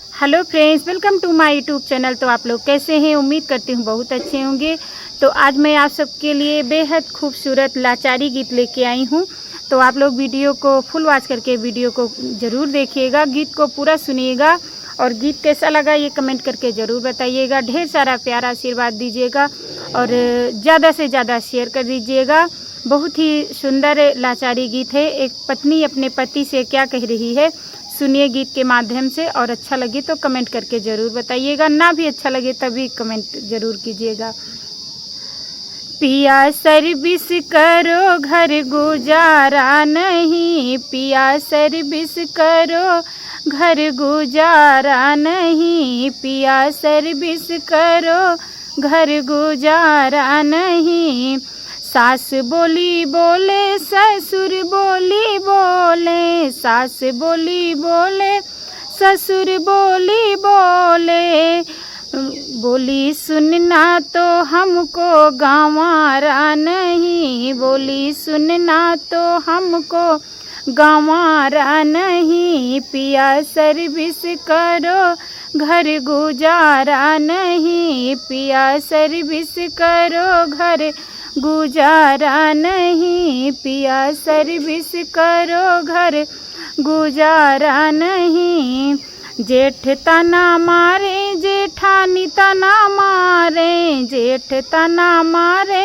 Hello friends, welcome to my YouTube channel. तो आप लोग कैसे हैं? उम्मीद करती हूँ बहुत अच्छे होंगे। तो आज मैं आप सबके लिए बेहद खूबसूरत लाचारी गीत लेके आई हूँ। तो आप लोग वीडियो को फुल वॉच करके वीडियो को ज़रूर देखिएगा, गीत को पूरा सुनिएगा और गीत कैसा लगा ये कमेंट करके ज़रूर बताइएगा। ढेर सारा प्यारा आशीर्वाद दीजिएगा और ज़्यादा से ज़्यादा शेयर कर दीजिएगा। बहुत ही सुंदर लाचारी गीत है। एक पत्नी अपने पति से क्या कह रही है, सुनिए गीत के माध्यम से। और अच्छा लगे तो कमेंट करके ज़रूर बताइएगा, ना भी अच्छा लगे तभी कमेंट ज़रूर कीजिएगा। पिया सर्विस करो घर गुजारा नहीं, पिया सर्विस करो घर गुजारा नहीं, पिया सर्विस करो घर गुजारा नहीं। सास बोली बोले ससुर बोली बोले, सास बोली बोले ससुर बोली बोले, बोली सुनना तो हमको गंवारा नहीं, बोली सुनना तो हमको गंवारा नहीं। पिया सर्विस करो घर गुजारा नहीं, पिया सर्विस करो घर गुजारा नहीं, पिया सर्विस करो घर गुजारा नहीं। जेठ तना मारे जेठानी तना मारे, जेठ तना मारे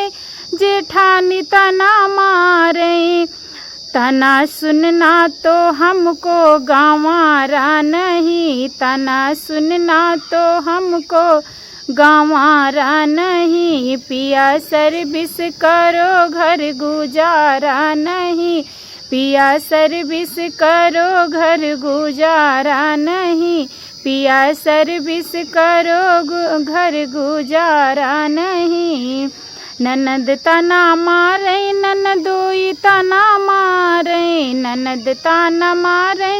जेठानी तना मारे, तना सुनना तो हमको गंवारा नहीं, तना सुनना तो हमको गंवारा नहीं। पिया सर्विस करो घर गुजारा नहीं, पिया सर्विस करो घर गुजारा नहीं, पिया सर्विस करो घर गुजारा नहीं। ननद तना मारे ननदोई तना मारे, ननद तना मारे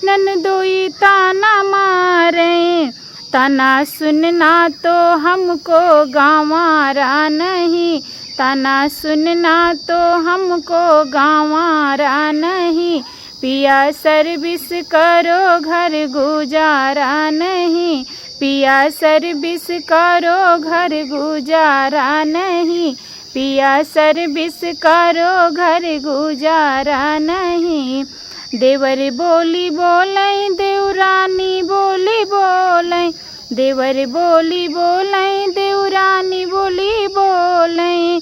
ननदोई तना मारे, तना सुनना तो हमको गंवारा नहीं, तना सुनना तो हमको गंवारा नहीं। पिया सर्विस करो घर गुजारा नहीं, पिया सर्विस करो घर गुजारा नहीं, पिया सर्विस करो घर गुजारा नहीं। देवर बोली बोले देवरानी बोली बोले, देवर बोली बोले देवरानी बोली बोले,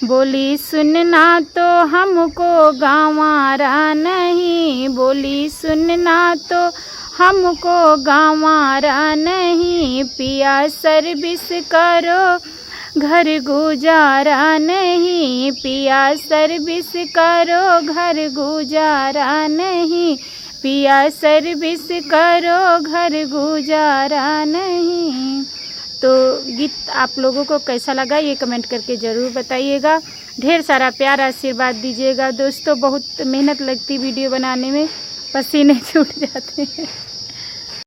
बोली सुनना तो हमको गंवारा नहीं, बोली सुनना तो हमको गंवारा नहीं। पिया सर्विस करो घर गुजारा नहीं, पिया सर्विस करो घर गुजारा नहीं, पिया सर्विस करो घर गुजारा नहीं। तो गीत आप लोगों को कैसा लगा ये कमेंट करके ज़रूर बताइएगा। ढेर सारा प्यार आशीर्वाद दीजिएगा दोस्तों। बहुत मेहनत लगती वीडियो बनाने में, पसीने छूट जाते हैं।